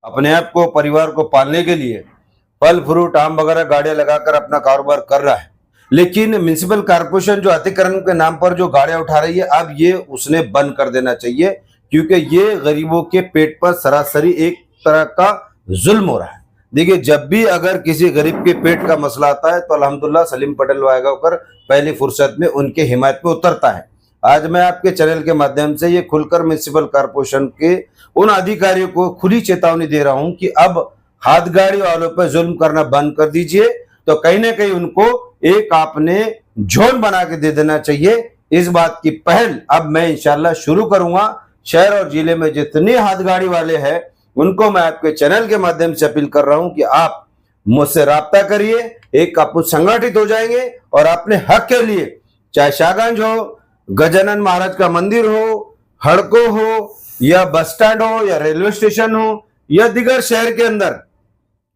अपने आप को परिवार को पालने के लिए फल फ्रूट आम वगैरह गाड़ियां लगाकर अपना कारोबार कर रहा है। लेकिन म्युनिसिपल कॉर्पोरेशन जो अतिक्रमण के नाम पर जो गाड़ियां उठा रही है, अब ये उसने बंद कर देना चाहिए, क्योंकि ये गरीबों के पेट पर सरासरी एक तरह का जुल्म हो रहा है। देखिए, जब भी अगर किसी गरीब के पेट का मसला आता है तो अल्हम्दुलिल्लाह सलीम पटेल वायगांवकर पहली फुर्सत में उनके हिमायत में उतरता है। आज मैं आपके चैनल के माध्यम से ये खुलकर म्युनिसिपल कॉर्पोरेशन के उन अधिकारियों को खुली चेतावनी दे रहा हूं कि अब हाथ गाड़ी वालों पर जुल्म करना बंद कर दीजिए। तो कहीं ना कहीं उनको एक आपने जोन बना के दे देना चाहिए। इस बात की पहल अब मैं इंशाल्लाह शुरू करूंगा। शहर और जिले में जितने हाथ गाड़ी वाले हैं उनको मैं आपके चैनल के माध्यम से अपील कर रहा हूं कि आप मुझसे राब्ता करिए, एक आप संगठित हो जाएंगे और अपने हक के लिए, चाहे शाहगंज हो, गजानन महाराज का मंदिर हो, हड़को हो, या बस स्टैंड हो, या रेलवे स्टेशन हो, या दिगर शहर के अंदर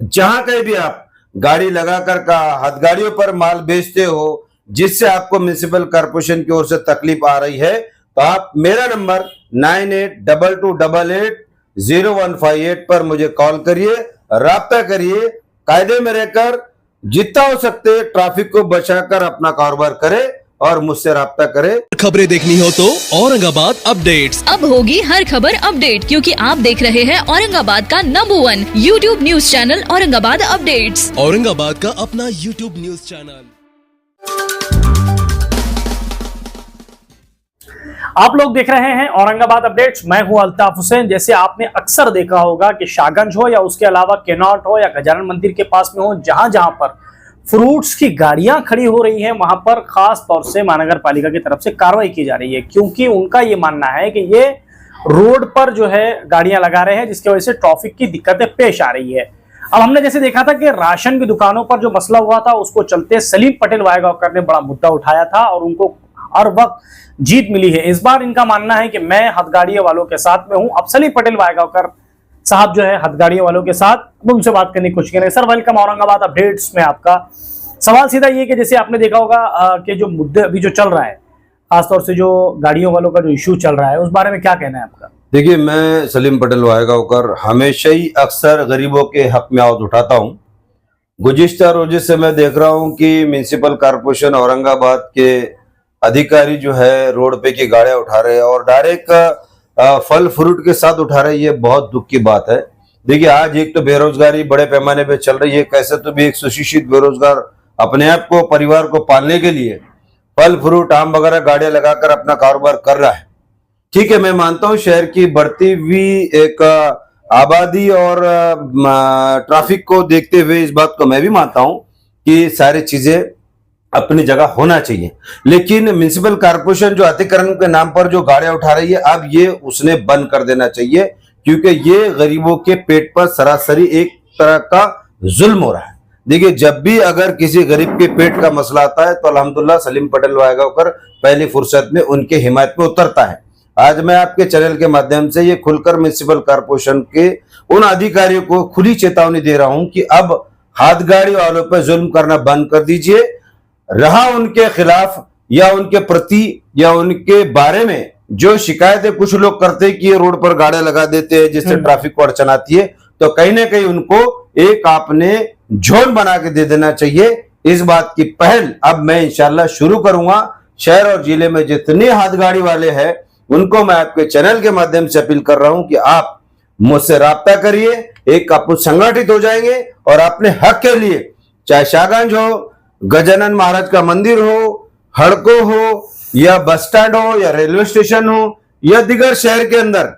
जहां कहीं भी आप गाड़ी लगाकर का हाथ गाड़ियों पर माल बेचते हो, जिससे आपको म्युनिसिपल कॉर्पोरेशन की ओर से तकलीफ आ रही है, तो आप मेरा नंबर 9822280158 पर मुझे कॉल करिए, राब्ता करिए। कायदे में रहकर जितना हो सकते ट्रैफिक को बचाकर अपना कारोबार करे और मुझसे राब्ता करे। खबरें देखनी हो तो औरंगाबाद अपडेट्स। अब होगी हर खबर अपडेट, क्योंकि आप देख रहे हैं औरंगाबाद का number 1 YouTube news channel Aurangabad updates. Aurangabad का अपना यूट्यूब न्यूज चैनल। आप लोग देख रहे हैं औरंगाबाद अपडेट्स। मैं हूं अल्ताफ हुसैन। जैसे आपने अक्सर देखा होगा कि शाहगंज हो या उसके अलावा केनॉट हो या गजानन मंदिर के पास में हो, जहां जहां पर फ्रूट्स की गाड़ियां खड़ी हो रही हैं, वहां पर खास तौर से महानगर पालिका की तरफ से कार्रवाई की जा रही है, क्योंकि उनका ये मानना है कि ये रोड पर जो है गाड़ियां लगा रहे हैं, जिसकी वजह से ट्रैफिक की दिक्कतें पेश आ रही है। अब हमने जैसे देखा था कि राशन की दुकानों पर जो मसला हुआ था, उसको चलते सलीम पटेल वायगांवकर ने बड़ा मुद्दा उठाया था और उनको हर वक्त जीत मिली है। इस बार इनका मानना है कि मैं हथगाड़ियों वालों के साथ में हूं। अब सलीम पटेल वायगांवकर साहब जो है हथगाड़ियों वालों के साथ उनसे बात करने की कोशिश करेंगे। सर, वेलकम औरंगाबाद अपडेट्स में। आपका सवाल सीधा ये कि जैसे आपने देखा होगा कि जो मुद्दे अभी जो चल रहा है, खासतौर से जो गाड़ियों वालों का जो इश्यू चल रहा है, उस बारे में क्या कहना है आपका? देखिए, मैं सलीम पटेल वायगांवकर हमेशा ही अक्सर गरीबों के हक में आवाज उठाता हूं। गुज़िश्ता रोज़ से मैं देख रहा हूं कि म्युनिसिपल कॉर्पोरेशन औरंगाबाद के अधिकारी जो है रोड पे की गाड़ियां उठा रहे हैं और डायरेक्ट फल फ्रूट के साथ उठा रहे हैं। ये बहुत दुख की बात है। देखिए, आज एक तो बेरोजगारी बड़े पैमाने पे चल रही है, कैसे तो भी एक सुशिक्षित बेरोजगार अपने आप को परिवार को पालने के लिए फल फ्रूट आम वगैरह गाड़ियां लगाकर अपना कारोबार कर रहा है। ठीक है, मैं मानता हूं शहर की बढ़ती हुई एक आबादी और ट्रैफिक को देखते हुए इस बात को मैं भी मानता हूं कि सारी चीजें अपनी जगह होना चाहिए। लेकिन म्युनिसिपल कॉर्पोरेशन जो अतिक्रमण के नाम पर जो गाड़ियां उठा रही है, अब ये उसने बंद कर देना चाहिए, क्योंकि ये गरीबों के पेट पर सरासरी एक तरह का जुल्म हो रहा है। देखिए, जब भी अगर किसी गरीब के पेट का मसला आता है तो अल्हम्दुलिल्लाह सलीम पटेल वायगांवकर पहली फुर्सत में उनके हिमायत में उतरता है। आज मैं आपके चैनल के माध्यम से ये खुलकर म्युनिसिपल कॉर्पोरेशन के उन अधिकारियों को खुली चेतावनी दे रहा हूं कि अब हाथ गाड़ी वालों पर जुल्म करना बंद कर दीजिए। रहा उनके खिलाफ या उनके प्रति या उनके बारे में जो शिकायतें कुछ लोग करते हैं कि ये रोड पर गाड़ियां लगा देते हैं जिससे ट्रैफिक को अड़चन आती है, तो कहीं ना कहीं उनको एक आपने जोन बना के दे देना चाहिए। इस बात की पहल अब मैं इंशाल्लाह शुरू करूंगा। शहर और जिले में जितने हाथ गाड़ी वाले हैं उनको मैं आपके चैनल के माध्यम से अपील कर रहा हूं कि आप मुझसे राब्ता करिए, एक आप संगठित हो जाएंगे और अपने हक के लिए, चाहे शाहगंज हो, गजानन महाराज का मंदिर हो, हड़को हो, या बस स्टैंड हो, या रेलवे स्टेशन हो, या दिगर शहर के अंदर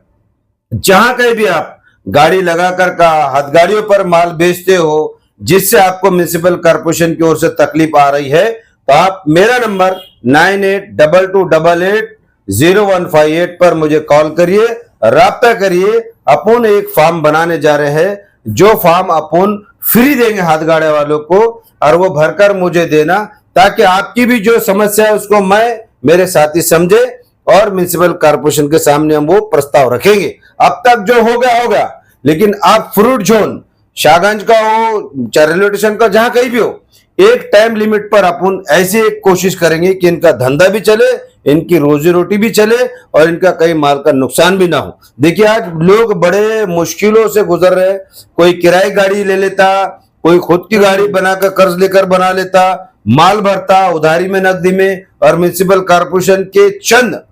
जहां कहीं भी आप गाड़ी लगाकर का हाथ गाड़ियों पर माल बेचते हो, जिससे आपको म्युनिसिपल कॉर्पोरेशन की ओर से तकलीफ आ रही है, तो आप मेरा नंबर 9822280158 पर मुझे कॉल करिए, राब्ता करिए। अपन एक फॉर्म बनाने जा रहे हैं, जो फॉर्म अपन फ्री देंगे हाथ गाड़ी वालों को, और वो भरकर मुझे देना, ताकि आपकी भी जो समस्या है उसको मैं, मेरे साथी समझे और म्युनिसिपल कॉर्पोरेशन के सामने हम वो प्रस्ताव रखेंगे। अब तक जो हो गया, लेकिन आप फ्रूट जोन शाहगंज का हो, चाहे रेलवे स्टेशन का, जहां कहीं भी हो, एक टाइम लिमिट पर अपन ऐसी एक कोशिश करेंगे कि इनका धंधा भी चले, इनकी रोजी रोटी भी चले और इनका कहीं माल का नुकसान भी ना हो। देखिए आज लोग बड़े मुश्किलों से गुजर रहे हैं, कोई किराए गाड़ी ले लेता, कोई खुद की गाड़ी बनाकर कर्ज लेकर बना लेता, माल भरता उधारी में नकदी में, और म्युनिसिपल कॉर्पोरेशन के चंद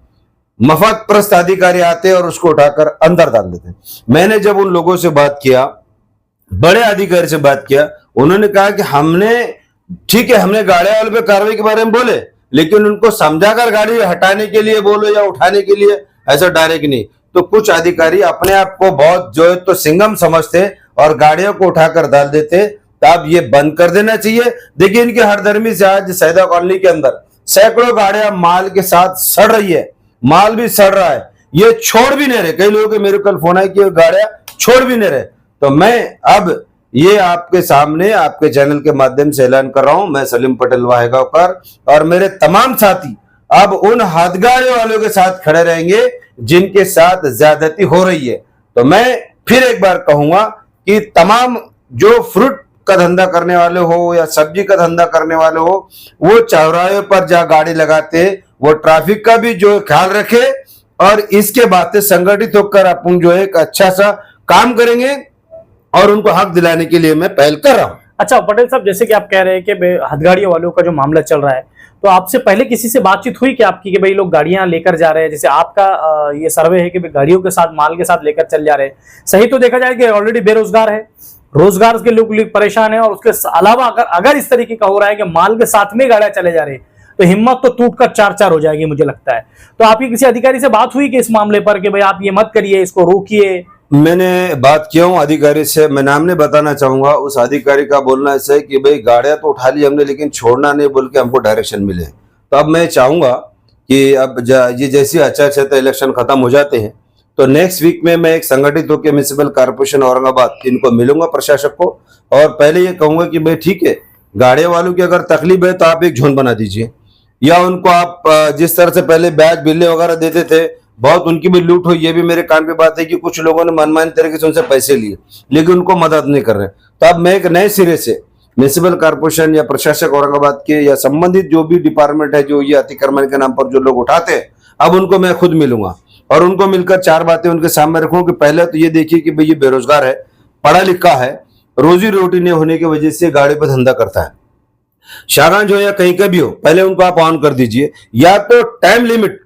मफत प्रस्त अधिकारी आते और उसको उठाकर अंदर डाल देते। मैंने जब उन लोगों से बात किया, बड़े अधिकारी से बात किया, उन्होंने कहा कि हमने ठीक है, हमने गाड़ी वालों पे कार्रवाई के बारे में बोले, लेकिन उनको समझाकर गाड़ी हटाने के लिए बोलो या उठाने के लिए, ऐसा डायरेक्ट नहीं। तो कुछ अधिकारी अपने आप को बहुत जो है तो सिंघम समझते और गाड़ियों को उठाकर डाल देते। तो अब ये बंद कर देना चाहिए। देखिए इनकी हरदर्मी से आज सैदा कॉलोनी के अंदर सैकड़ों गाड़ियां माल के साथ सड़ रही है, माल भी सड़ रहा है, ये छोड़ भी नहीं रहे। कई लोगों के मेरे कल फोन आए कि गाड़ियां छोड़ भी नहीं रहे। तो मैं अब ये आपके सामने आपके चैनल के माध्यम से ऐलान कर रहा हूं, मैं सलीम पटेल वाहेगांवकर और मेरे तमाम साथी अब उन हाथगाड़ी वालों के साथ खड़े रहेंगे जिनके साथ ज्यादती हो रही है। तो मैं फिर एक बार कहूंगा कि तमाम जो फ्रूट का धंधा करने वाले हो या सब्जी का धंधा करने वाले हो, वो चौराहे पर जहां गाड़ी लगाते वो ट्रैफिक का भी जो ख्याल रखे और इसके बाद से संगठित होकर अपन जो है एक अच्छा सा काम करेंगे और उनको हक दिलाने के लिए मैं पहल कर रहा हूं। अच्छा पटेल साहब, जैसे कि आप कह रहे हैं कि हथगाड़ियों वालों का जो मामला चल रहा है, तो आपसे पहले किसी से बातचीत हुई कि आपकी कि भाई लोग गाड़ियां लेकर जा रहे हैं, जैसे आपका ये सर्वे है कि भाई गाड़ियों के साथ माल के साथ लेकर चल जा रहे हैं, सही तो देखा जाए कि ऑलरेडी बेरोजगार है, रोजगार के लोग परेशान है, और उसके अलावा अगर इस तरीके का हो रहा है कि माल के साथ में गाड़ियां चले जा रही है, तो हिम्मत तो टूटकर चार चार हो जाएगी मुझे लगता है। तो आपकी किसी अधिकारी से बात हुई कि इस मामले पर कि भाई आप ये मत करिए, इसको रोकिए? मैंने बात किया हूं अधिकारी से, मैं नाम नहीं बताना चाहूंगा। उस अधिकारी का बोलना ऐसा है कि भाई गाड़ियां तो उठा ली हमने, लेकिन छोड़ना नहीं बोल के हमको डायरेक्शन मिले। तो अब मैं चाहूंगा कि अब ये जैसी आचार संहिता इलेक्शन खत्म हो जाते हैं तो नेक्स्ट वीक में मैं एक संगठित होकर म्युनिसिपल कॉर्पोरेशन औरंगाबाद इनको मिलूंगा प्रशासक को, और पहले ये कहूंगा कि भाई ठीक है, गाड़ियां वालों की अगर तकलीफ है तो आप एक झोन बना दीजिए, या उनको आप जिस तरह से पहले ब्याज बिल्ले वगैरह देते थे, बहुत उनकी भी लूट हुई। ये भी मेरे कान पे बात है कि कुछ लोगों ने मनमानी तरीके से उनसे पैसे लिए लेकिन उनको मदद नहीं कर रहे। तो अब मैं एक नए सिरे से म्युनिसिपल कॉर्पोरेशन या प्रशासक औरंगाबाद के या संबंधित जो भी डिपार्टमेंट है जो ये अतिक्रमण के नाम पर जो लोग उठाते हैं, अब उनको मैं खुद मिलूंगा और उनको मिलकर चार बातें उनके सामने रखूं कि पहले तो ये देखिए कि भाई ये बेरोजगार है, पढ़ा लिखा है, रोजी रोटी नहीं होने की वजह से गाड़ी पर धंधा करता है, शागांज हो या कहीं का भी हो, पहले उनको आप ऑन कर दीजिए। या तो टाइम लिमिट,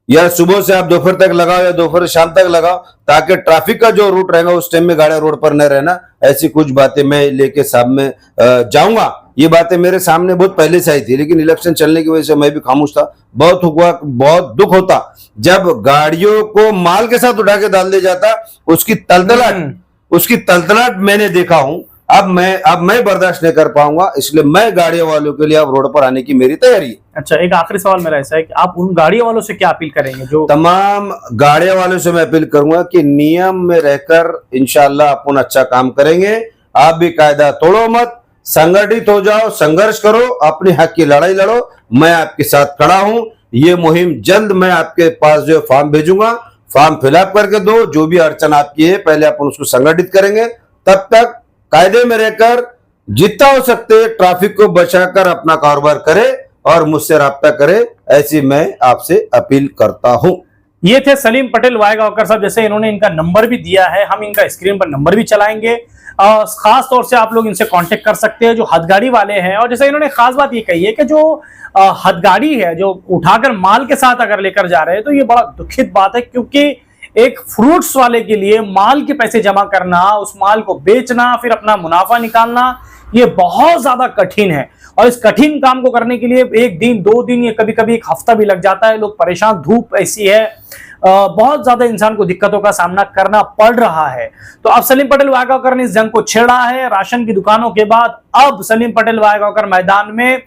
या सुबह से आप दोपहर तक लगाओ या दोपहर से शाम तक लगाओ, ताकि ट्रैफिक का जो रूट रहेगा उस टाइम में गाड़ियां रोड पर न रहना। ऐसी कुछ बातें मैं लेके सामने जाऊंगा। ये बातें मेरे सामने बहुत पहले से आई थी, लेकिन इलेक्शन चलने की वजह से मैं भी खामोश था। बहुत दुख होता जब गाड़ियों को माल के साथ उठा के डाल दिया जाता, उसकी तलतलाट मैंने देखा हूं। अब मैं बर्दाश्त नहीं कर पाऊंगा, इसलिए मैं गाड़ियों वालों के लिए अब रोड पर आने की मेरी तैयारी है। अच्छा, एक आखिरी सवाल मेरा ऐसा है कि आप उन गाड़ियों वालों से क्या अपील करेंगे? जो तमाम गाड़ियों वालों से मैं अपील करूंगा कि नियम में रहकर इंशाल्लाह अपन अच्छा काम करेंगे। आप भी कायदा तोड़ो मत, संगठित हो जाओ, संघर्ष करो, अपने हक की लड़ाई लड़ो। मैं आपके साथ खड़ा हूं। ये मुहिम जल्द मैं आपके पास जो फॉर्म भेजूंगा, फॉर्म फिलअप करके दो। जो भी अड़चन आपकी है पहले अपन उसको संगठित करेंगे, तब तक कायदे में रहकर जितना हो सकते ट्रैफिक को बचाकर अपना कारोबार करे और मुझसे राब्ता करे, ऐसी मैं आपसे अपील करता हूं। ये थे सलीम पटेल वाहेगांवकर साहब। जैसे इन्होंने इनका नंबर भी दिया है, हम इनका स्क्रीन पर नंबर भी चलाएंगे। खास तौर से आप लोग इनसे कांटेक्ट कर सकते हैं जो हथगाड़ी वाले हैं। और जैसे इन्होंने खास बात ये कही है कि जो हथगाड़ी है जो उठाकर माल के साथ अगर लेकर जा रहे हैं, तो ये बड़ा दुखित बात है, क्योंकि एक फ्रूट्स वाले के लिए माल के पैसे जमा करना, उस माल को बेचना, फिर अपना मुनाफा निकालना, ये बहुत ज्यादा कठिन है। और इस कठिन काम को करने के लिए एक दिन, 2 दिन, या कभी कभी एक हफ्ता भी लग जाता है। लोग परेशान, धूप ऐसी है, बहुत ज्यादा इंसान को दिक्कतों का सामना करना पड़ रहा है। तो अब सलीम पटेल वाहेगांवकर ने इस जंग को छेड़ा है। राशन की दुकानों के बाद अब सलीम पटेल वाहेगांवकर मैदान में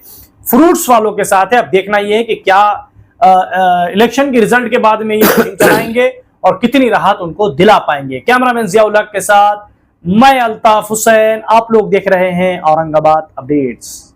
फ्रूट्स वालों के साथ है। अब देखना यह है कि क्या इलेक्शन के रिजल्ट के बाद में ये मुहिम चलाएंगे और कितनी राहत उनको दिला पाएंगे। कैमरामैन जिया उल हक के साथ मैं अल्ताफ हुसैन, आप लोग देख रहे हैं औरंगाबाद अपडेट्स।